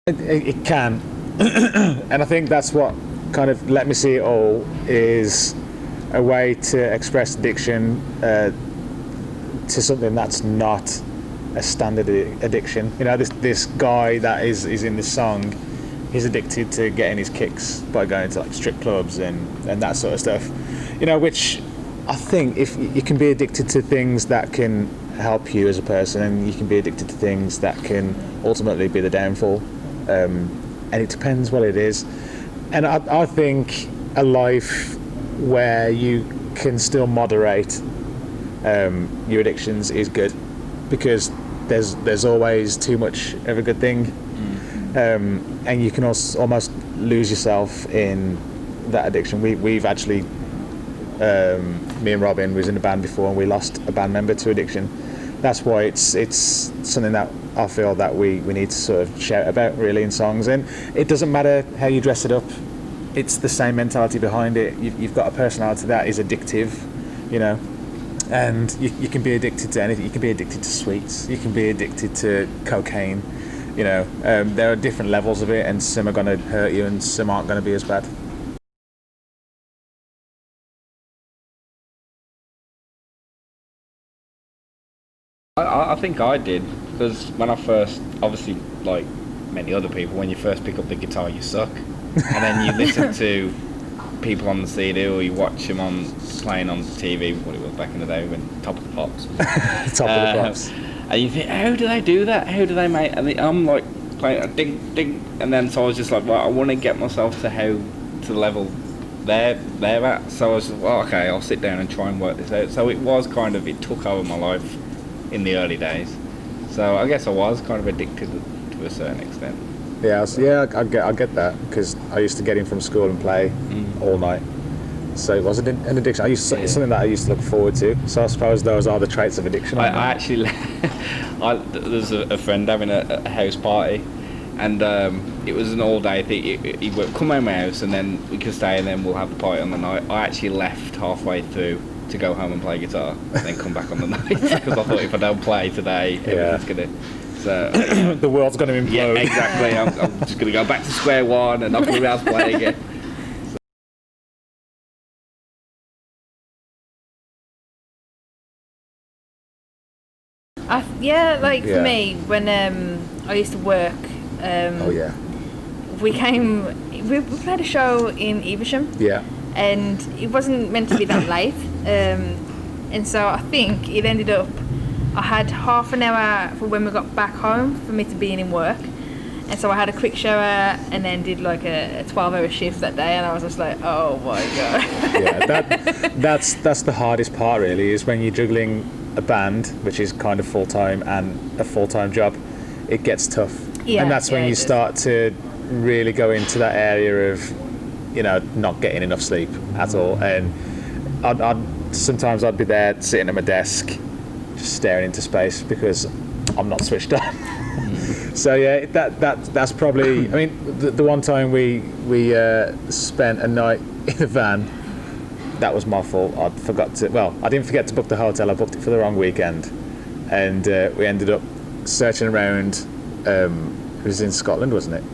It can, and I think that's what kind of Let Me See It All is a way to express addiction to something that's not a standard addiction. You know, this guy that is in this song, he's addicted to getting his kicks by going to like strip clubs and that sort of stuff. You know, which I think if you can be addicted to things that can help you as a person, and you can be addicted to things that can ultimately be the downfall. And it depends what it is. And I think a life where you can still moderate your addictions is good, because there's always too much of a good thing, and you can also almost lose yourself in that addiction. We've actually, me and Robyn was in a band before, and we lost a band member to addiction. That's why it's something that I feel that we need to sort of shout about really in songs. And it doesn't matter how you dress it up, it's the same mentality behind it. You've got a personality that is addictive, you know, and you can be addicted to anything. You can be addicted to sweets, you can be addicted to cocaine, you know. There are different levels of it, and some are going to hurt you and some aren't going to be as bad. I think I did, because when I first, obviously, like many other people, when you first pick up the guitar, you suck, and then you listen to people on the CD, or you watch them playing on TV, what it was back in the day, when Top of the Pops. Top of the Pops. And you think, how do they do that? How do they make? And I'm like playing a ding ding, and then so I was just like, well, I want to get myself to the level they're at. So I was like, well, okay, I'll sit down and try and work this out. So it was kind of, it took over my life in the early days. So I guess I was kind of addicted to a certain extent. Yeah, I get that, because I used to get in from school and play all night. So it was an addiction. It's something that I used to look forward to. So I suppose those are the traits of addiction. I actually, there's a friend having a house party, and it was an all-day thing. He would come home my house, and then we could stay, and then we'll have the party on the night. I actually left halfway through to go home and play guitar, and then come back on the night, because I thought if I don't play today, everything's gonna. So the world's going to implode. Yeah, exactly. I'm just going to go back to square one and not going to be able to play again. For me, when I used to work, we played a show in Evesham. Yeah. And it wasn't meant to be that late, and so I think it ended up, I had half an hour for when we got back home for me to be in work, and so I had a quick shower and then did like a 12-hour shift that day, and I was just like, oh my god. Yeah, that's the hardest part really, is when you're juggling a band, which is kind of full-time, and a full-time job. It gets tough. Yeah, and that's when you start to really go into that area of, you know, not getting enough sleep at all. And sometimes I'd be there sitting at my desk just staring into space because I'm not switched on. So yeah, that's probably, I mean, the one time we spent a night in a van, that was my fault. I didn't forget to book the hotel, I booked it for the wrong weekend, and we ended up searching around. It was in Scotland, wasn't it?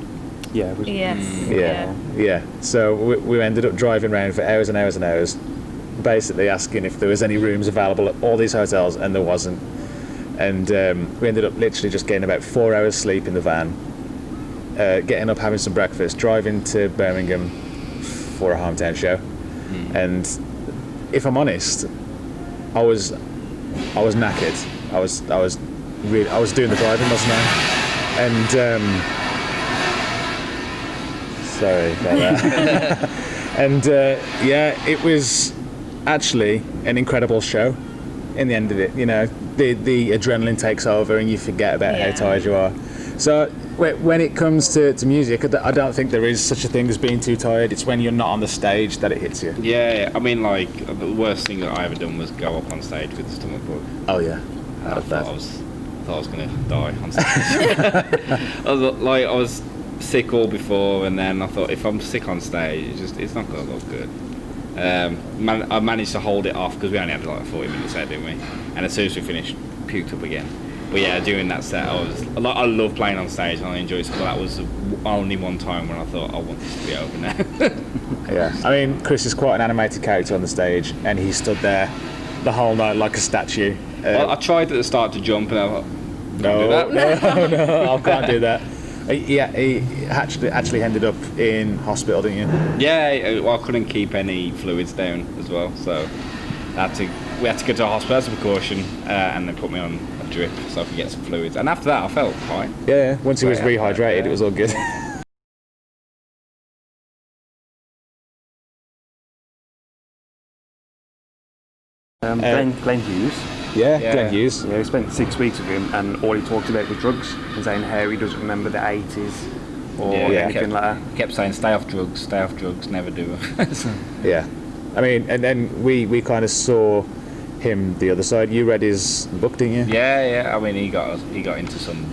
Yeah, it was. Yes. Yeah. So we ended up driving around for hours and hours and hours, basically asking if there was any rooms available at all these hotels, and there wasn't. And we ended up literally just getting about 4 hours sleep in the van, getting up, having some breakfast, driving to Birmingham for a hometown show. And if I'm honest, I was knackered. I was doing the driving, wasn't I? And sorry about that. And it was actually an incredible show. In the end of it, you know, the adrenaline takes over and you forget about how tired you are. So when it comes to music, I don't think there is such a thing as being too tired. It's when you're not on the stage that it hits you. Yeah, I mean, like, the worst thing that I ever done was go up on stage with a stomach bug. Oh yeah, I thought I was gonna die on stage. I was sick all before, and then I thought, if I'm sick on stage, it's not gonna look good. I managed to hold it off because we only had like a 40-minute set, didn't we? And as soon as we finished, puked up again. But yeah, doing that set, I love playing on stage and I enjoy it. But that was the only one time when I thought I want this to be over now. Yeah, I mean, Chris is quite an animated character on the stage, and he stood there the whole night like a statue. Well, I tried at the start to jump, and I thought, no, I can't do that. He actually ended up in hospital, didn't you? Yeah, well, I couldn't keep any fluids down as well, so we had to go to the hospital as a precaution, and they put me on a drip so I could get some fluids. And after that, I felt fine. Yeah, once he was rehydrated, it was all good. Glenn Hughes. Yeah, Glenn Hughes. Yeah, we spent 6 weeks with him, and all he talked about was drugs, and saying how he doesn't remember the 80s or anything like that. He kept saying, stay off drugs, never do it. Yeah. I mean, and then we kind of saw him the other side. You read his book, didn't you? Yeah. I mean, he got into some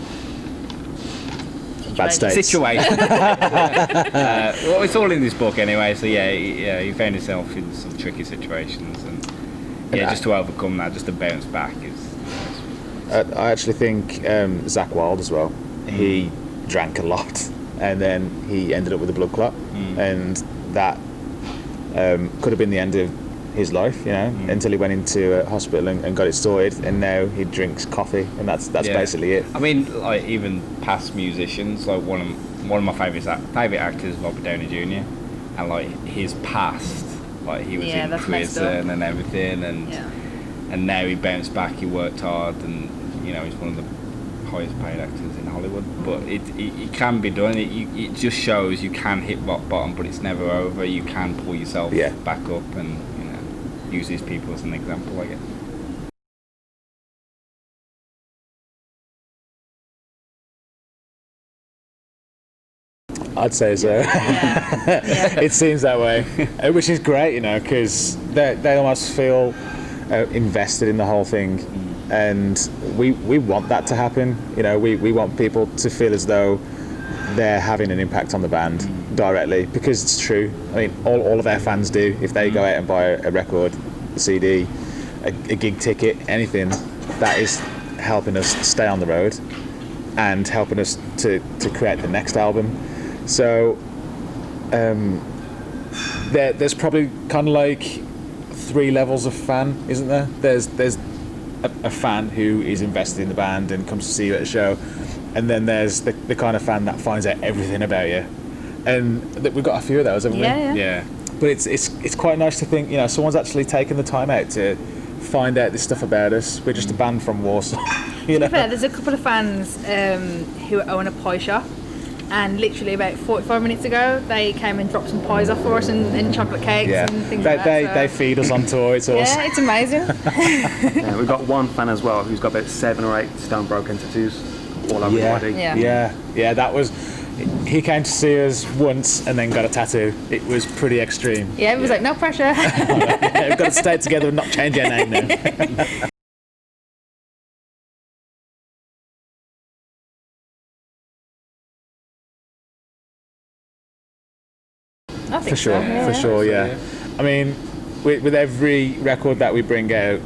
bad states. Situation. Well, it's all in this book anyway. So he found himself in some tricky situations, and just to overcome that, just to bounce back is. I actually think Zach Wilde as well. He drank a lot, and then he ended up with a blood clot, and that could have been the end of his life, until he went into a hospital and got it sorted, and now he drinks coffee, and that's basically it. I mean, like even past musicians, like one of my favourite actors, Robert Downey Jr., and like his past, like he was in prison and everything, and now he bounced back. He worked hard, and he's one of the highest paid actors in Hollywood. But it can be done. It just shows you can hit rock bottom, but it's never over. You can pull yourself back up, and use these people as an example, I guess. I'd say so. It seems that way, which is great, because they almost feel invested in the whole thing, and we want that to happen. We want people to feel as though they're having an impact on the band directly, because it's true. I mean, all of our fans do. If they go out and buy a record, a CD, a gig ticket, anything, that is helping us stay on the road and helping us to create the next album. So there's probably kind of like 3 levels of fan, isn't there? There's a fan who is invested in the band and comes to see you at a show, and then there's the kind of fan that finds out everything about you, and we've got a few of those, haven't we? Yeah. But it's quite nice to think, someone's actually taken the time out to find out this stuff about us. We're just a band from Walsall. There's a couple of fans who own a pie shop, and literally about 45 minutes ago they came and dropped some pies off for us and chocolate cakes and things like that. They feed us on tour. It's awesome. Yeah, it's amazing. We've got one fan as well who's got about 7 or 8 stone broken tattoos all over his body. Yeah, that was. He came to see us once and then got a tattoo. It was pretty extreme. Yeah, it was like, no pressure. We've got to stay together and not change our name now. I think for sure, yeah. I mean, with every record that we bring out,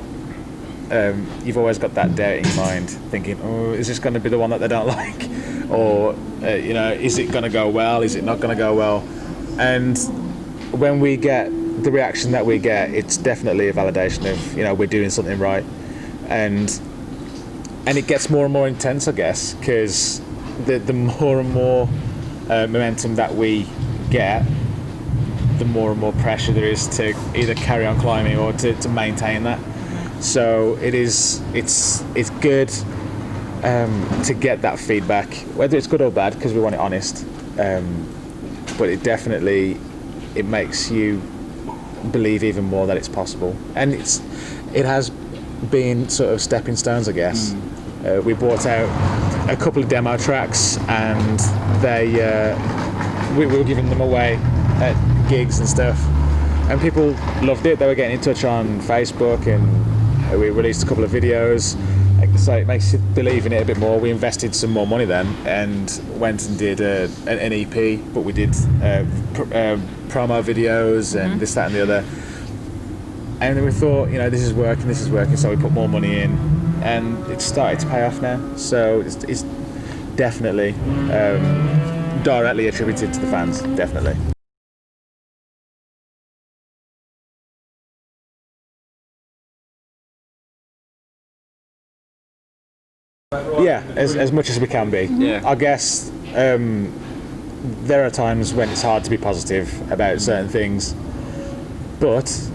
you've always got that doubt in your mind, thinking, oh, is this going to be the one that they don't like? Or, is it going to go well? Is it not going to go well? And when we get the reaction that we get, it's definitely a validation of, we're doing something right. And it gets more and more intense, I guess, because the more and more momentum that we get, the more and more pressure there is to either carry on climbing or to maintain that. So it's good to get that feedback, whether it's good or bad, because we want it honest. But it makes you believe even more that it's possible, and it has been sort of stepping stones, I guess. We brought out a couple of demo tracks, and we were giving them away at gigs and stuff, and people loved it. They were getting in touch on Facebook, and we released a couple of videos. So it makes you believe in it a bit more. We invested some more money then and went and did an EP, but we did promo videos and this, that and the other. And then we thought, this is working, so we put more money in. and it's started to pay off now. So it's definitely directly attributed to the fans, definitely. Yeah, as much as we can be. Yeah. I guess there are times when it's hard to be positive about certain things, but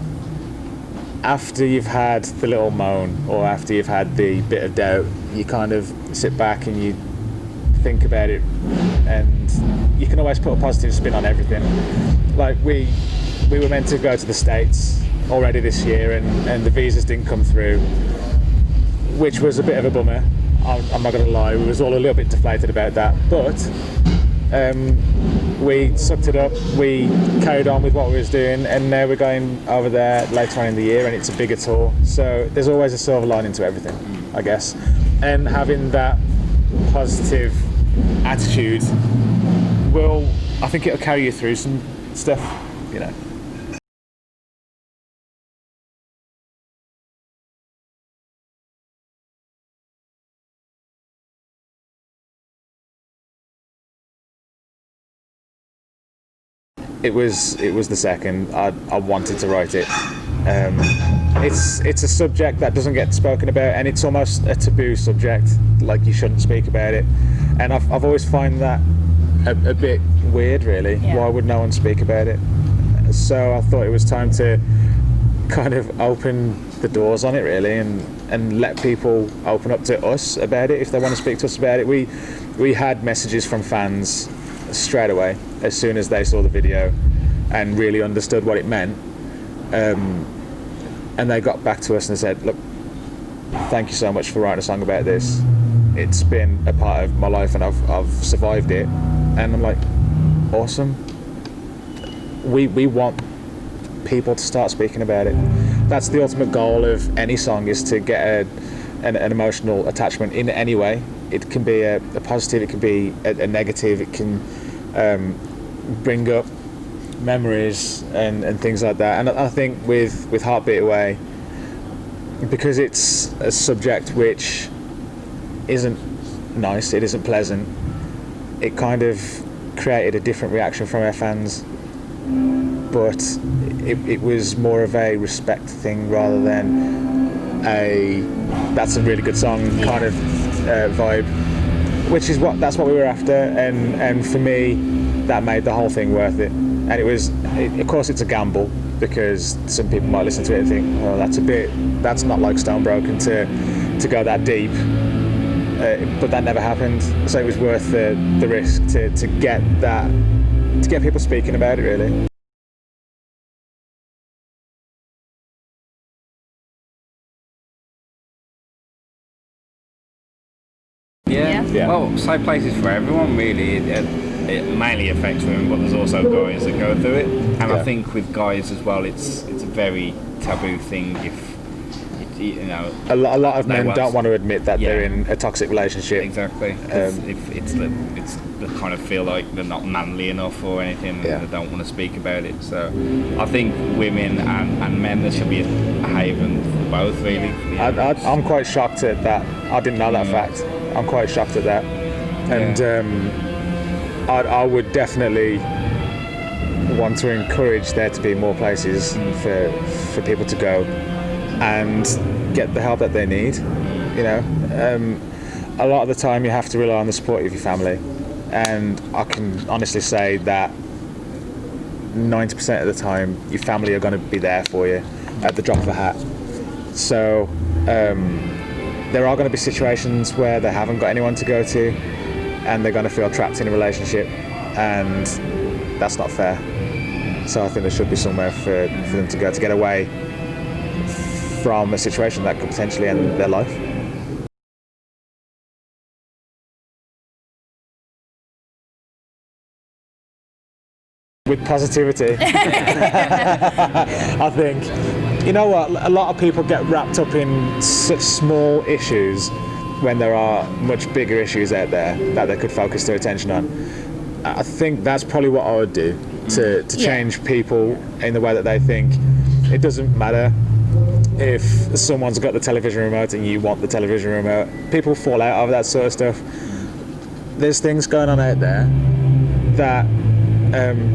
after you've had the little moan or after you've had the bit of doubt, you kind of sit back and you think about it, and you can always put a positive spin on everything. Like we were meant to go to the States already this year, and the visas didn't come through, which was a bit of a bummer. I'm not going to lie, we was all a little bit deflated about that, but we sucked it up, we carried on with what we was doing, and now we're going over there later on in the year, and it's a bigger tour, so there's always a silver lining to everything, I guess. And having that positive attitude I think it'll carry you through some stuff, you know. It was the second. I wanted to write it. It's a subject that doesn't get spoken about, and it's almost a taboo subject. Like, you shouldn't speak about it, and I've always found that a bit weird, really. Yeah. Why would no one speak about it? So I thought it was time to kind of open the doors on it, really, and let people open up to us about it if they want to speak to us about it. We had messages from fans straight away as soon as they saw the video and really understood what it meant, and they got back to us and said, look, thank you so much for writing a song about this. It's been a part of my life and I've survived it. And I'm like, awesome. We want people to start speaking about it. That's the ultimate goal of any song, is to get an emotional attachment in any way. It can be a positive, it can be a negative, it can bring up memories and things like that. And I think with Heartbeat Away, because it's a subject which isn't nice, it isn't pleasant, it kind of created a different reaction from our fans, but it was more of a respect thing rather than that's a really good song kind of vibe, which is that's what we were after, and for me that made the whole thing worth it. And of course it's a gamble, because some people might listen to it and think, oh, that's not like Stone Broken to go that deep, but that never happened, so it was worth the risk to get people speaking about it, really. Yeah. Well, Safe Place is for everyone, really. It mainly affects women, but there's also guys that go through it. And I think with guys as well, it's a very taboo thing. If you know, a lot of men don't want to admit that they're in a toxic relationship. Exactly. If it's they kind of feel like they're not manly enough or anything, and they don't want to speak about it. So I think women and men, there should be a haven for both, really. I'm quite shocked at that. I didn't know that fact. I'm quite shocked at that, and I would definitely want to encourage there to be more places for people to go and get the help that they need. You know, a lot of the time you have to rely on the support of your family, and I can honestly say that 90% of the time your family are going to be there for you at the drop of a hat. So there are going to be situations where they haven't got anyone to go to, and they're going to feel trapped in a relationship, and that's not fair. So I think there should be somewhere for them to go to get away from a situation that could potentially end their life. With positivity. I think, you know what, a lot of people get wrapped up in such small issues when there are much bigger issues out there that they could focus their attention on. I think that's probably what I would do to change people in the way that they think. It doesn't matter if someone's got the television remote and you want the television remote. People fall out over that sort of stuff. There's things going on out there that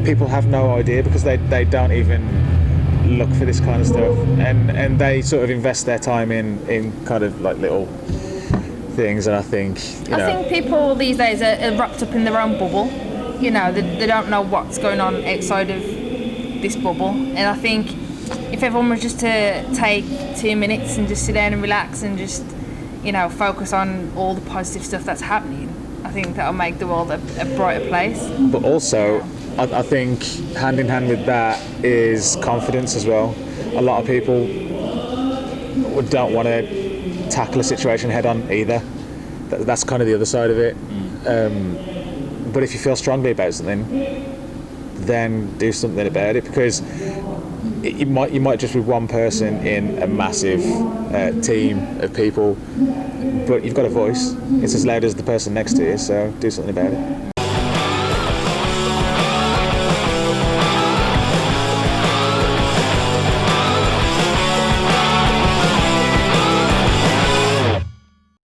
people have no idea because they don't even look for this kind of stuff, and they sort of invest their time in kind of like little things. And I think I think people these days are wrapped up in their own bubble. You know, they don't know what's going on outside of this bubble. And I think if everyone was just to take 2 minutes and just sit down and relax and just, you know, focus on all the positive stuff that's happening, I think that'll make the world a brighter place. But also, I think hand in hand with that is confidence as well. A lot of people don't want to tackle a situation head on either. That's kind of the other side of it. But if you feel strongly about something, then do something about it, because you might just be one person in a massive team of people, but you've got a voice. It's as loud as the person next to you, so do something about it.